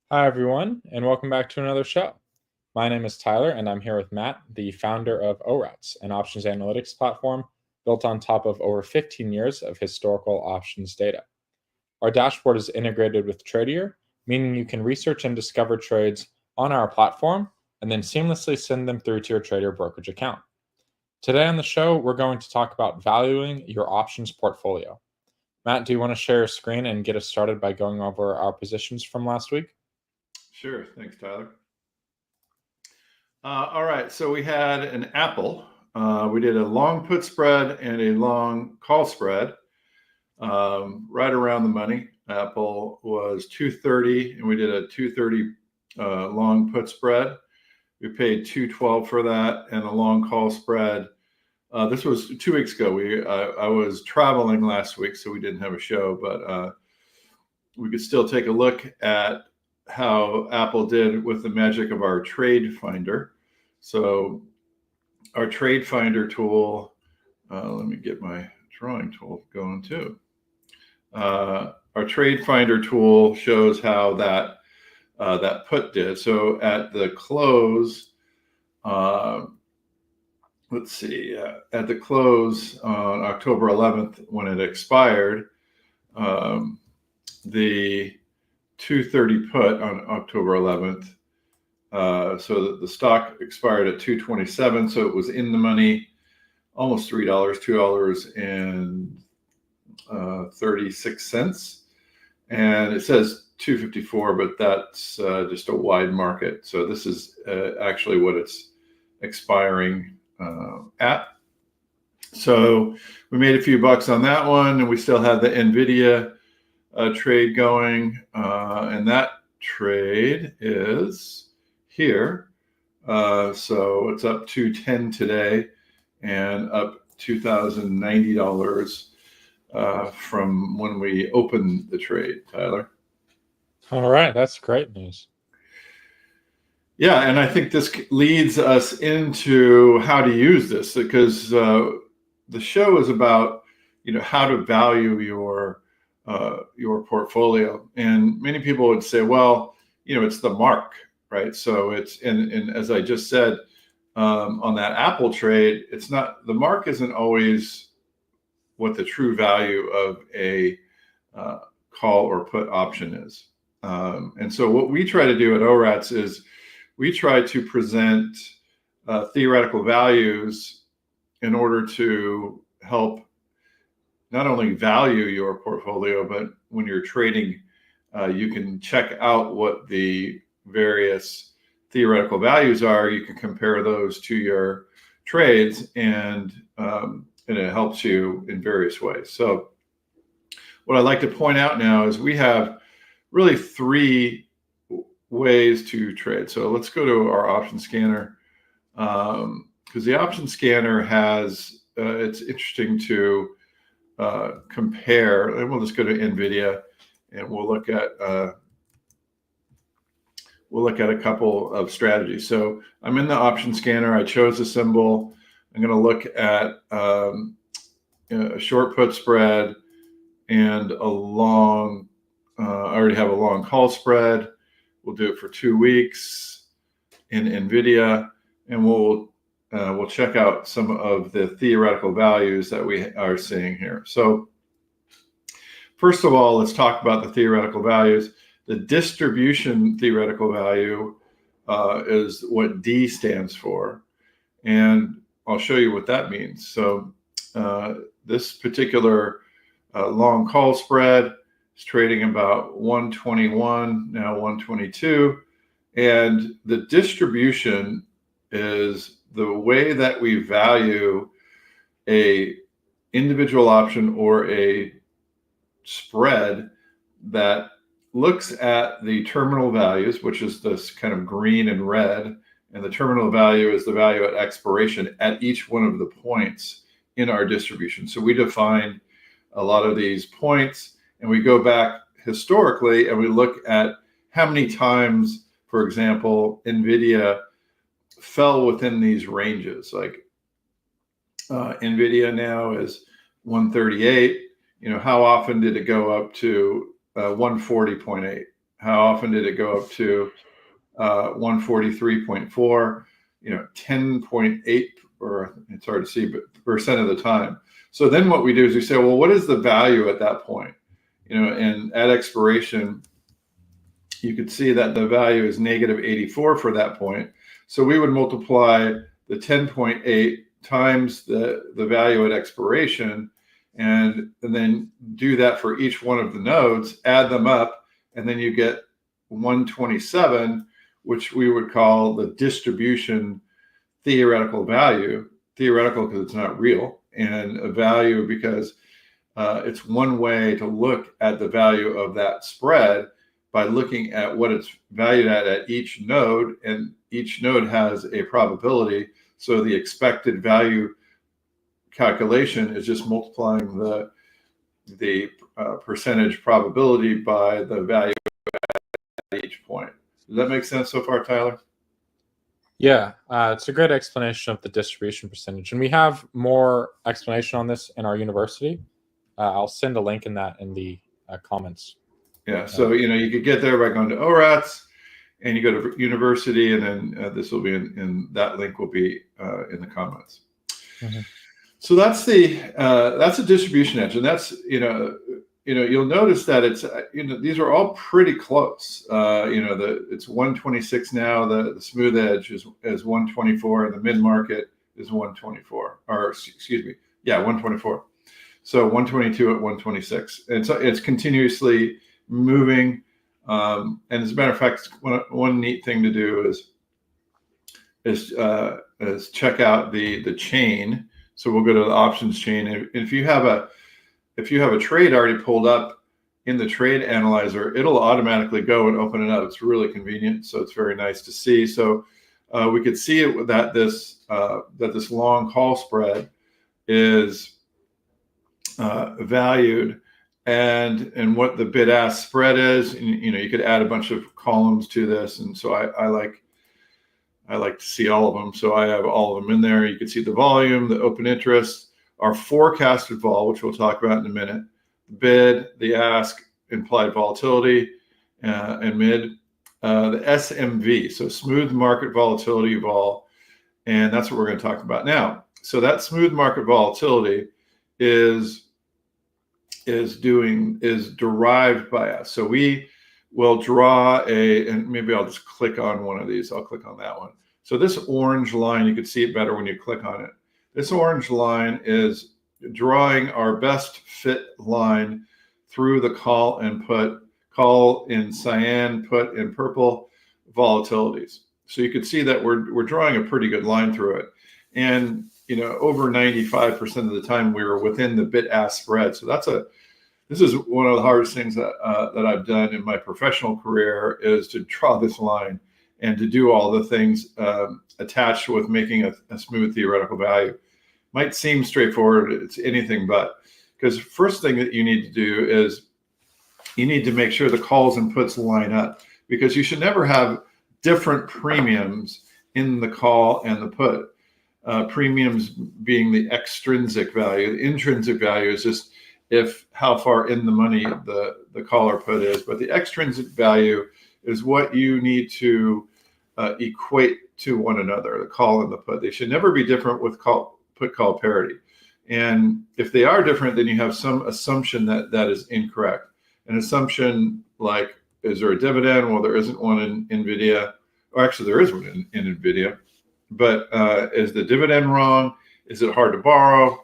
Hi, everyone, and welcome back to another show. My name is Tyler, and I'm here with Matt, the founder of ORATS, an options analytics platform built on top of over 15 years of historical options data. Our dashboard is integrated with Tradier, meaning you can research and discover trades on our platform and then seamlessly send them through to your Tradier brokerage account. Today on the show, we're going to talk about valuing your options portfolio. Matt, do you want to share your screen and get us started by going over our positions from last week? Sure. Thanks, Tyler. All right. So we had an Apple. We did a long put spread and a long call spread, right around the money. Apple was 230, and we did a 230 long put spread. We paid 212 for that, and a long call spread. This was 2 weeks ago. I was traveling last week, so we didn't have a show, but we could still take a look at how Apple did with the magic of our trade finder. So our trade finder tool, let me get my drawing tool going too. Our trade finder tool shows how that put did. So at the close, let's see, at the close on October 11th, when it expired, the 230 put on October 11th. So the stock expired at 227, so it was in the money, almost $3, $2.36, and it says 254, but that's just a wide market. So this is actually what it's expiring at. So we made a few bucks on that one, and we still have the NVIDIA trade going, and that trade is here. So it's up to 10 today and up $2,090 from when we opened the trade, Tyler. All right, that's great news. Yeah, and I think this leads us into how to use this, because the show is about how to value your portfolio. And many people would say, well, it's the mark, right? So it's, and as I just said, on that Apple trade, it's not, the mark isn't always what the true value of a call or put option is. And so what we try to do at ORATS is we try to present theoretical values in order to help not only value your portfolio, but when you're trading, you can check out what the various theoretical values are. You can compare those to your trades, and it helps you in various ways. So what I'd like to point out now is we have really 3 ways to trade. So let's go to our option scanner, because the option scanner has, it's interesting to compare. And we'll just go to NVIDIA, and we'll look at a couple of strategies. So I'm in the option scanner. I chose a symbol. I'm going to look at a short put spread and a long. I already have a long call spread. We'll do it for 2 weeks in NVIDIA, and we'll check out some of the theoretical values that we are seeing here. So first of all, let's talk about the theoretical values. The distribution theoretical value is what D stands for, and I'll show you what that means. So this particular long call spread is trading about 121, now 122, and the distribution is the way that we value a individual option or a spread that looks at the terminal values, which is this kind of green and red, and the terminal value is the value at expiration at each one of the points in our distribution. So we define a lot of these points, and we go back historically and we look at how many times, for example, NVIDIA fell within these ranges. Like NVIDIA now is 138. How often did it go up to 140.8? how often did it go up to 143.4, 10.8, or it's hard to see, but percent of the time. So then what we do is we say, well, what is the value at that point? And at expiration, you could see that the value is negative 84 for that point. So we would multiply the 10.8 times the value at expiration, and then do that for each one of the nodes, add them up, and then you get 127, which we would call the distribution theoretical value. Theoretical because it's not real, and a value because it's one way to look at the value of that spread by looking at what it's valued at each node, and each node has a probability. So the expected value calculation is just multiplying the percentage probability by the value at each point. Does that make sense so far, Tyler? Yeah, it's a good explanation of the distribution percentage. And we have more explanation on this in our university. I'll send a link in the comments. Yeah, so you could get there by going to ORATS, and you go to university, and then this will be in that link will be in the comments. Mm-hmm. So that's a distribution edge, and that's you'll notice that it's these are all pretty close. It's 126 now. The smooth edge is 124, and the mid market is 124, or excuse me, 124. So 122 at 126, and so it's continuously moving. And as a matter of fact, one neat thing to do is check out the chain. So we'll go to the options chain. And if you have a trade already pulled up in the trade analyzer, it'll automatically go and open it up. It's really convenient. So it's very nice to see. So we could see it that this long call spread is valued, and what the bid ask spread is. And, you could add a bunch of columns to this, and so I like to see all of them. So I have all of them in there. You can see the volume, the open interest, our forecasted vol, which we'll talk about in a minute, the bid, the ask, implied volatility, and mid, the SMV, so smooth market volatility vol, and that's what we're going to talk about now. So that smooth market volatility is derived by us. So we will draw and maybe I'll just click on one of these. I'll click on that one. So this orange line, you can see it better when you click on it. This orange line is drawing our best fit line through the call and put, call in cyan, put in purple volatilities. So you can see that we're drawing a pretty good line through it. And over 95% of the time we were within the bid-ask spread. So this is one of the hardest things that I've done in my professional career, is to draw this line and to do all the things attached with making a smooth theoretical value. Might seem straightforward, it's anything but, because first thing that you need to do is you need to make sure the calls and puts line up, because you should never have different premiums in the call and the put. Premiums being the extrinsic value. The intrinsic value is just how far in the money the call or put is, but the extrinsic value is what you need to equate to one another, the call and the put. They should never be different with put call parity. And if they are different, then you have some assumption that is incorrect. An assumption like, is there a dividend? Well, there isn't one in NVIDIA. Or actually, there is one in NVIDIA. But is the dividend wrong? Is it hard to borrow?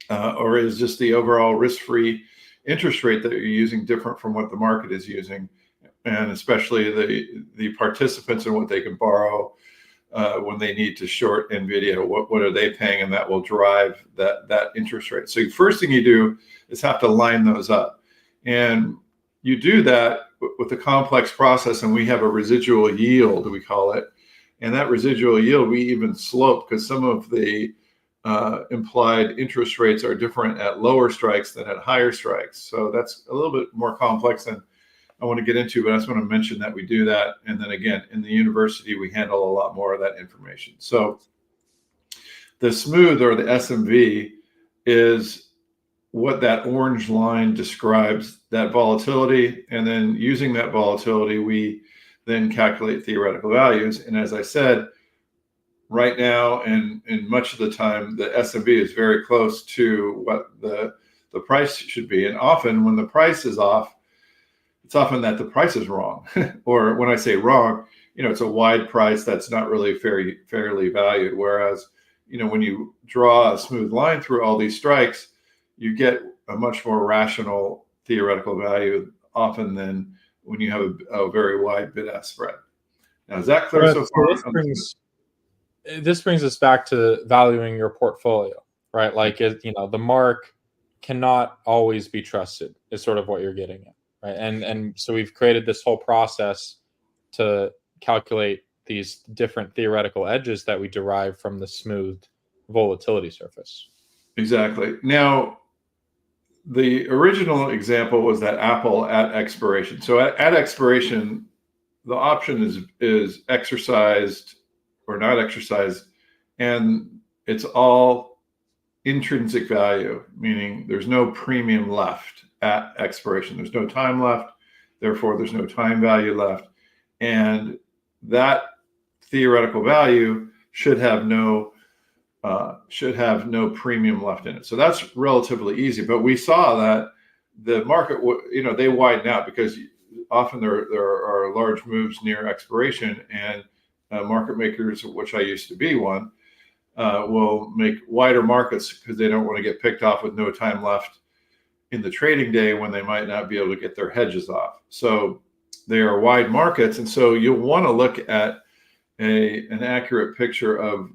Or is just the overall risk-free interest rate that you're using different from what the market is using? And especially the participants and what they can borrow when they need to short NVIDIA, what are they paying? And that will drive that interest rate. So the first thing you do is have to line those up. And you do that with a complex process, and we have a residual yield, we call it. And that residual yield, we even slope, because some of the implied interest rates are different at lower strikes than at higher strikes. So that's a little bit more complex than I want to get into, but I just want to mention that we do that. And then again, in the university, we handle a lot more of that information. So the smooth, or the SMV, is what that orange line describes, that volatility, and then using that volatility, we then calculate theoretical values. And as I said, right now and much of the time, the SMV is very close to what the price should be. And often when the price is off, it's often that the price is wrong. Or when I say wrong, it's a wide price that's not really fairly valued. Whereas, when you draw a smooth line through all these strikes, you get a much more rational theoretical value often than when you have a very wide bid-ask spread. Now, is that clear so far? This brings us back to valuing your portfolio, right? Like, the mark cannot always be trusted is sort of what you're getting at, right? And so we've created this whole process to calculate these different theoretical edges that we derive from the smooth volatility surface. Exactly. Now, the original example was that Apple at expiration. So at expiration, the option is exercised or not exercised, and it's all intrinsic value, meaning there's no premium left at expiration. There's no time left, therefore there's no time value left, and that theoretical value should have no premium left in it. So that's relatively easy. But we saw that the market, they widen out because often there are large moves near expiration, and market makers, which I used to be one, will make wider markets because they don't want to get picked off with no time left in the trading day when they might not be able to get their hedges off. So they are wide markets, and so you'll want to look at an accurate picture of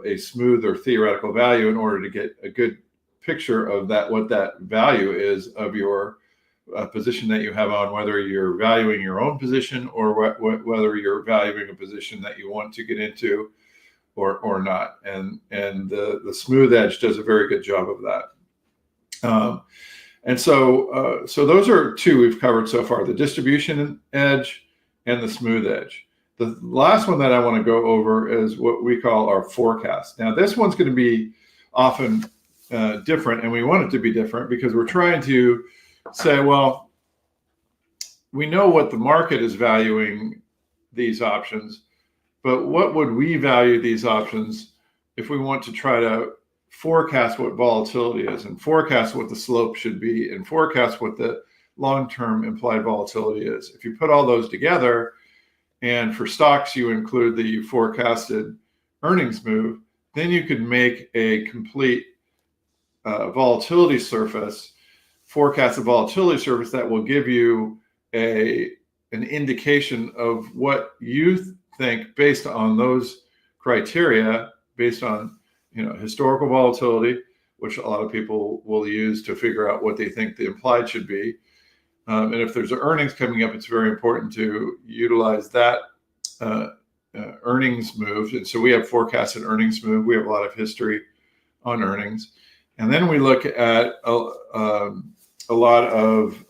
a smooth or theoretical value in order to get a good picture of what that value is of your position that you have on, whether you're valuing your own position or whether you're valuing a position that you want to get into or not. And the smooth edge does a very good job of that. And so those are two we've covered so far: the distribution edge and the smooth edge. The last one that I want to go over is what we call our forecast. Now, this one's going to be often different, and we want it to be different because we're trying to say, well, we know what the market is valuing these options, but what would we value these options if we want to try to forecast what volatility is and forecast what the slope should be and forecast what the long-term implied volatility is? If you put all those together, and for stocks, you include the forecasted earnings move, then you could make a complete volatility surface, forecasted volatility surface that will give you an indication of what you think based on those criteria, based on historical volatility, which a lot of people will use to figure out what they think the implied should be. And if there's earnings coming up, it's very important to utilize that earnings move. And so we have forecasted earnings move. We have a lot of history on earnings. And then we look at a lot of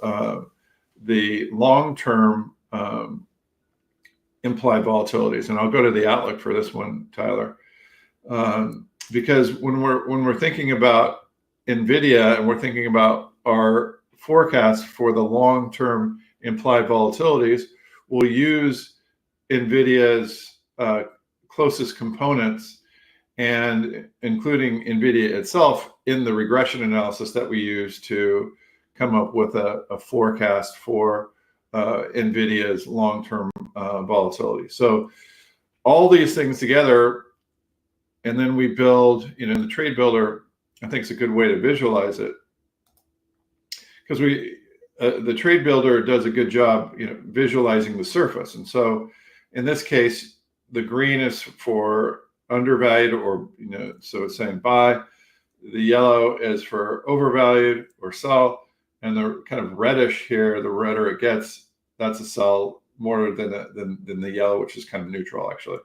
the long-term implied volatilities. And I'll go to the outlook for this one, Tyler, because when we're thinking about NVIDIA and we're thinking about our forecast for the long-term implied volatilities, we'll use NVIDIA's closest components, and including NVIDIA itself in the regression analysis that we use to come up with a forecast for NVIDIA's long-term volatility. So all these things together, and then we build, the trade builder, I think, is a good way to visualize it, because the trade builder does a good job, visualizing the surface. And so in this case, the green is for undervalued, or, so it's saying buy. The yellow is for overvalued or sell. And the kind of reddish here, the redder it gets, that's a sell more than the yellow, which is kind of neutral, actually.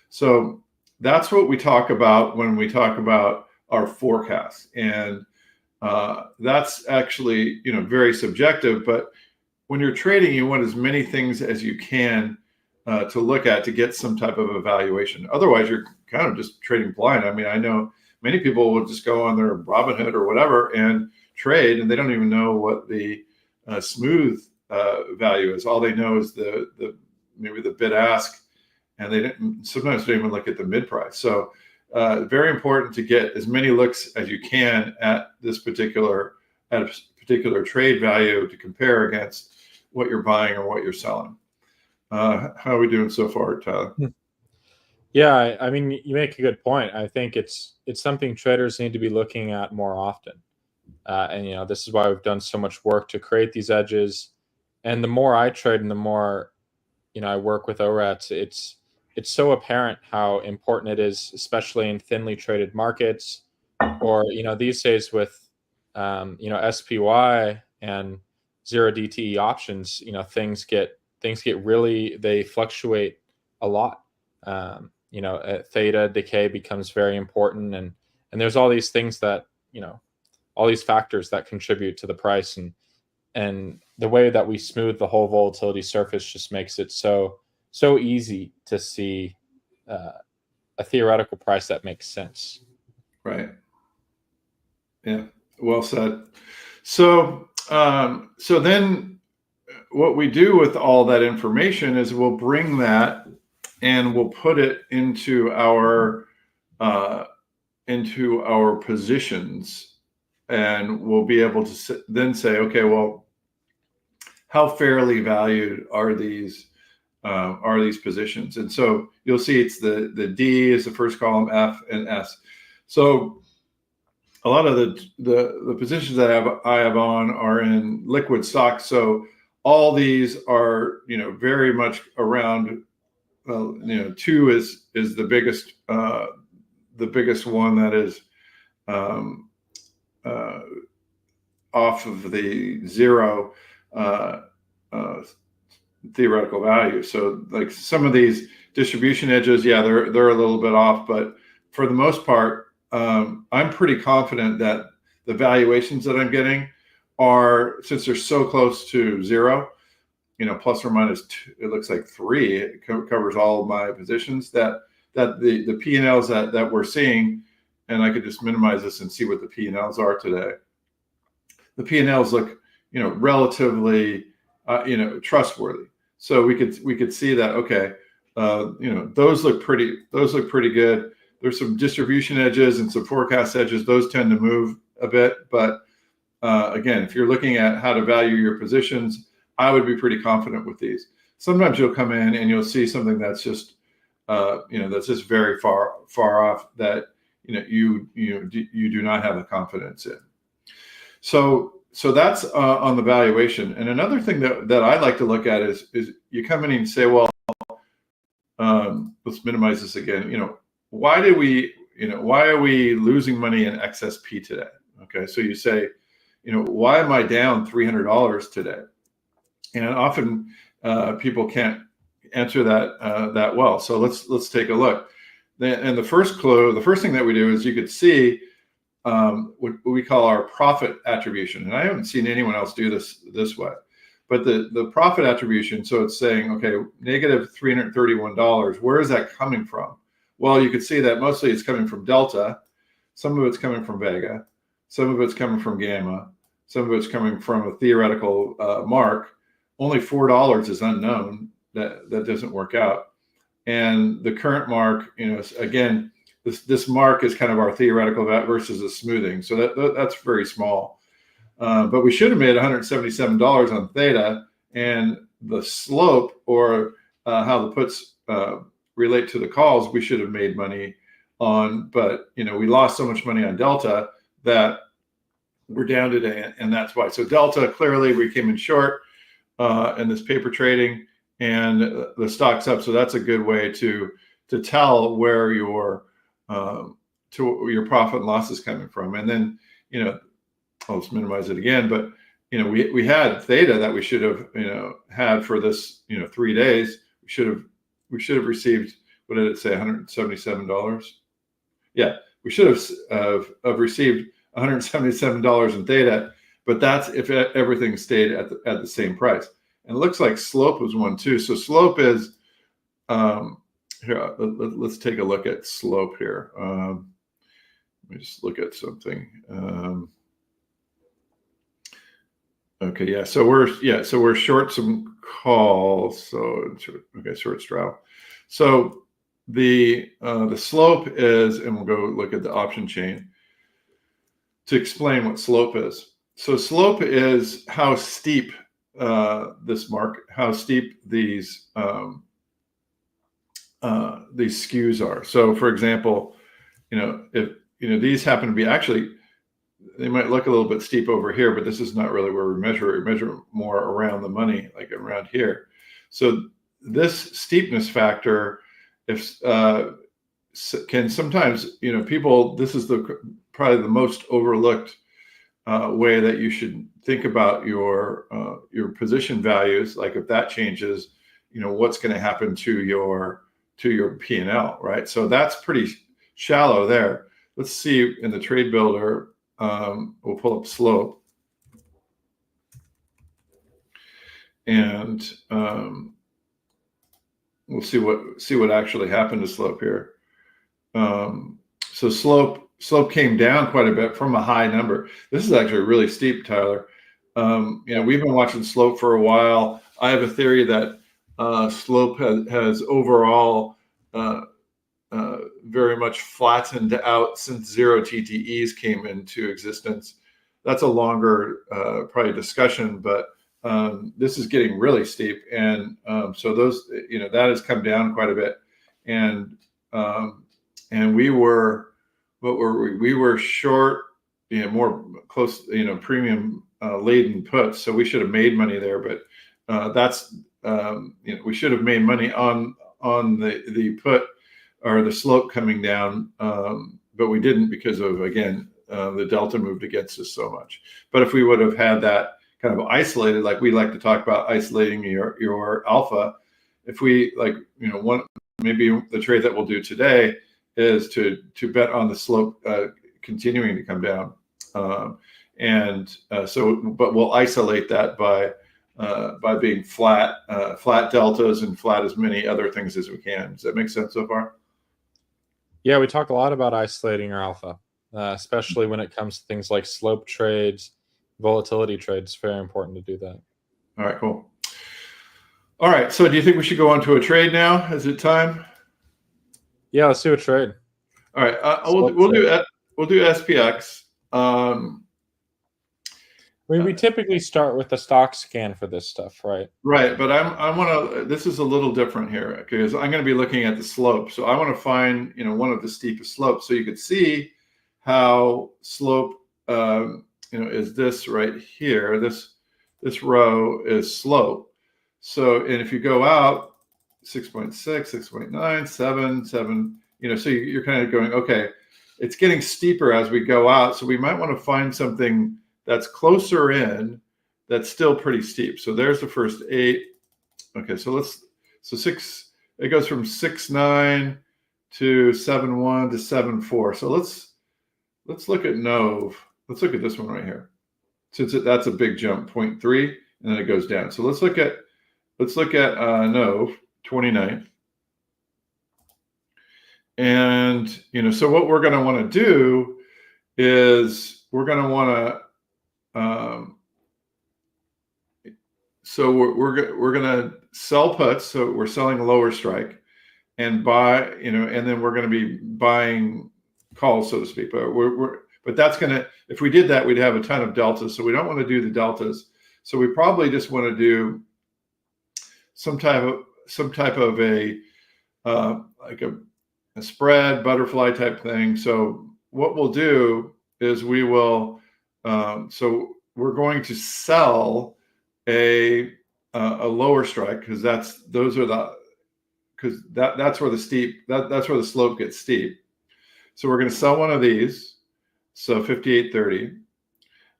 So that's what we talk about when we talk about our forecast. And that's actually, very subjective, but when you're trading, you want as many things as you can to look at to get some type of evaluation. Otherwise, you're kind of just trading blind. I mean, I know many people will just go on their Robinhood or whatever and trade, and they don't even know what the smooth value is. All they know is maybe the bid ask, and they sometimes don't even look at the mid price. So very important to get as many looks as you can at a particular trade value to compare against what you're buying or what you're selling. How are we doing so far, Tyler? Yeah, I mean, you make a good point. I think it's something traders need to be looking at more often. And this is why we've done so much work to create these edges. And the more I trade and the more I work with ORATS, it's so apparent how important it is, especially in thinly traded markets, or these days with SPY and 0 DTE options. Things get really, they fluctuate a lot. Theta decay becomes very important, and there's all these things that all these factors that contribute to the price, and the way that we smooth the whole volatility surface just makes it so easy to see a theoretical price that makes sense. Right. Yeah. Well said. So then what we do with all that information is we'll bring that and we'll put it into our positions, and we'll be able to then say, okay, well, how fairly valued are these positions? And so you'll see it's the D is the first column, F and S. So a lot of the positions that I have on are in liquid stocks. So all these are very much around. 2 is the biggest one that is off of the 0 theoretical value. So like some of these distribution edges, yeah, they're a little bit off, but for the most part, I'm pretty confident that the valuations that I'm getting are, since they're so close to 0, plus or minus 2, it looks like 3, it covers all of my positions, that the P&Ls that we're seeing, and I could just minimize this and see what the P&Ls are today. The P&Ls look, relatively, trustworthy. So we could see that, okay, those look pretty good. There's some distribution edges and some forecast edges. Those tend to move a bit, but again, if you're looking at how to value your positions, I would be pretty confident with these. Sometimes you'll come in and you'll see something that's just, that's just very far off, that you do not have the confidence in. So that's on the valuation. And another thing that I like to look at is you come in and say, well, let's minimize this again. Why are we losing money in XSP today? Okay, so you say, why am I down $300 today? And often people can't answer that well. So let's take a look. And the first thing that we do is you could see what we call our profit attribution. And I haven't seen anyone else do this way. But the profit attribution, so it's saying, okay, negative $331, where is that coming from? Well, you can see that mostly it's coming from Delta. Some of it's coming from Vega. Some of it's coming from Gamma. Some of it's coming from a theoretical mark. Only $4 is unknown. That doesn't work out. And the current mark, again, this mark is kind of our theoretical versus a smoothing. So that's very small. But we should have made $177 on theta, and the slope, or how the puts relate to the calls, we should have made money on. But we lost so much money on Delta that we're down today, and that's why. So Delta, clearly we came in short in this paper trading, and the stock's up. So that's a good way to tell where your profit and loss is coming from. And then I'll just minimize it again, but we had theta that we should have had for this 3 days. We should have received, what did it say, $177? Yeah, we should have received $177 in theta, but that's if everything stayed at the same price. And it looks like slope was one too. So slope is here. Let's take a look at slope here. Let me just look at something. Okay, yeah. So we're short some calls. So okay, short straddle. So the slope is, and we'll go look at the option chain to explain what slope is. So slope is how steep how steep these skews are. So for example, if these happen to be actually, they might look a little bit steep over here, but this is not really where we measure it. We measure more around the money, like around here. So this steepness factor, if can sometimes, people, this is probably the most overlooked way that you should think about your position values. Like if that changes, what's going to happen to your P&L, right? So that's pretty shallow there. Let's see in the trade builder. We'll pull up slope, and we'll see what actually happened to slope here. So slope came down quite a bit from a high number. This is actually really steep, Tyler. We've been watching slope for a while. I have a theory that slope has overall very much flattened out since zero TTEs came into existence. That's a longer probably discussion, but this is getting really steep, and so those that has come down quite a bit, and we were we were short, more close, premium laden puts, so we should have made money there, but that's we should have made money on the put or the slope coming down, but we didn't because of, again, the delta moved against us so much. But if we would have had that kind of isolated, like we like to talk about isolating your alpha, if we maybe the trade that we'll do today is to bet on the slope continuing to come down, but we'll isolate that by being flat deltas and flat as many other things as we can. Does that make sense so far? Yeah, we talk a lot about isolating our alpha, especially when it comes to things like slope trades, volatility trades. It's very important to do that. All right, cool. All right, so do you think we should go on to a trade now? Is it time? Yeah, let's do a trade. All right, we'll do SPX. We typically start with the stock scan for this stuff, right? Right, but this is a little different here because I'm going to be looking at the slope. So I want to find, one of the steepest slopes. So you could see how slope, is this right here. This row is slope. So, and if you go out 6.6, 6.9, 7, so you're kind of going, okay, it's getting steeper as we go out. So we might want to find something that's closer in, that's still pretty steep. So there's the first 8. Okay, so 6, it goes from 6.9 to 7.1 to 7.4. So let's look at NOV. Let's look at this one right here. Since that's a big jump, 0.3, and then it goes down. So let's look at NOV 29th. And so what we're going to want to do is we're going to want to so we're going to sell puts. So we're selling a lower strike and buy, and then we're going to be buying calls, so to speak. But that's going to, if we did that, we'd have a ton of deltas. So we don't want to do the deltas. So we probably just want to do some type of a like a spread butterfly type thing. So what we'll do is we will, so we're going to sell a lower strike because that's where the slope gets steep. So we're going to sell one of these, so 58.30,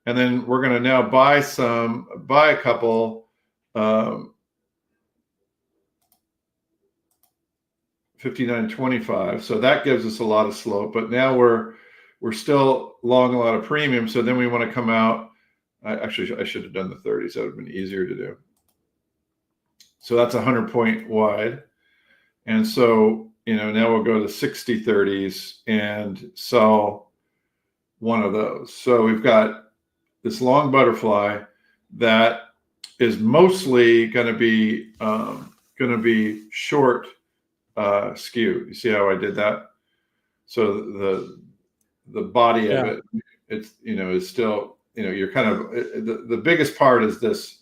and then we're going to now buy a couple 59.25. So that gives us a lot of slope, but now we're still long a lot of premium. So then we want to come out. I should have done the 30s. That would have been easier to do. So that's 100-point wide. And so, now we'll go to 60-30s and sell one of those. So we've got this long butterfly. that is mostly going to be short skew. You see how I did that? So the body of it, it's is still you're kind of the biggest part is this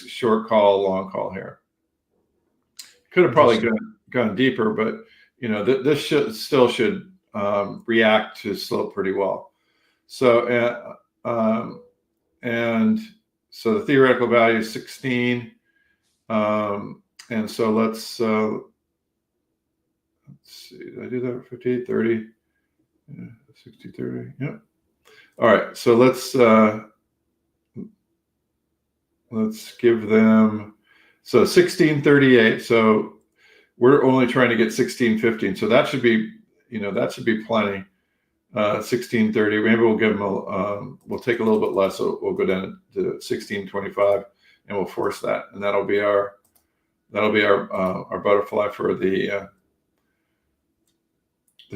short call, long call here. Could have probably gone deeper, but this should react to slope pretty well. So and so the theoretical value is 16, and so let's see. Did I do that? 58, 30, 60, 30. Yep. All right. So let's give them 1638. So we're only trying to get 1615. So that should be plenty. 1630. Maybe we'll give them we'll take a little bit less. So we'll go down to 1625, and we'll force that, and that'll be our butterfly for the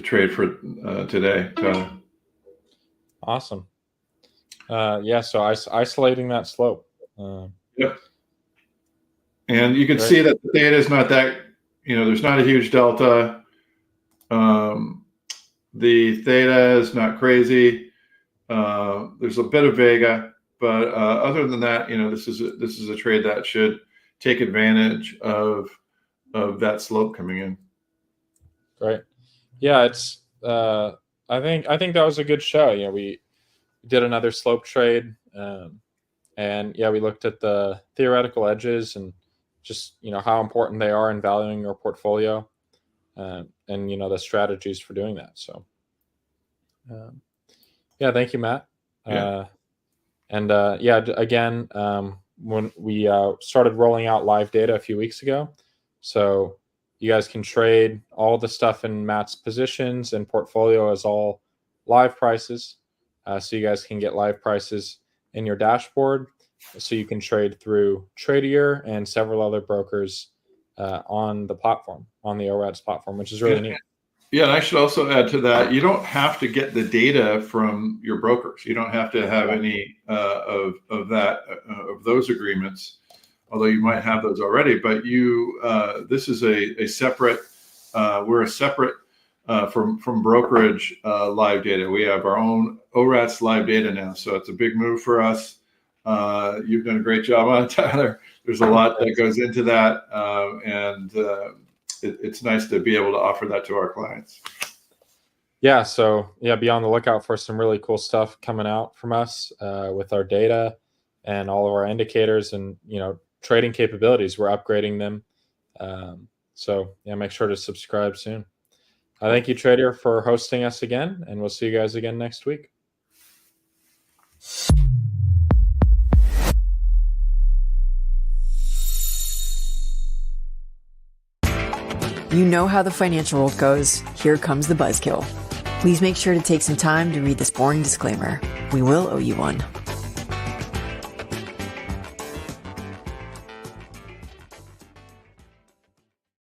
trade for today. Awesome. So isolating that slope. Yep. And you can see that the theta is not that, there's not a huge delta. The theta is not crazy. There's a bit of vega, but other than that, this is a trade that should take advantage of that slope coming in. Great. Yeah, it's I think that was a good show. We did another slope trade, and we looked at the theoretical edges and just how important they are in valuing your portfolio, and the strategies for doing that. So thank you, Matt. Again, when we started rolling out live data a few weeks ago, so you guys can trade all the stuff in Matt's positions and portfolio as all live prices. So you guys can get live prices in your dashboard. So you can trade through Tradier and several other brokers on the platform, on the ORATS platform, which is really neat. Yeah, and I should also add to that, you don't have to get the data from your brokers. You don't have to have any of those agreements, although you might have those already. But this is a separate. We're a separate from brokerage live data. We have our own ORATS live data now, so it's a big move for us. You've done a great job on it, Tyler. There's a lot that goes into that, and it's nice to be able to offer that to our clients. Yeah, so be on the lookout for some really cool stuff coming out from us with our data and all of our indicators and trading capabilities. We're upgrading them. Make sure to subscribe soon. Thank you, Tradier, for hosting us again, and we'll see you guys again next week. You know how the financial world goes. Here comes the buzzkill. Please make sure to take some time to read this boring disclaimer. We will owe you one.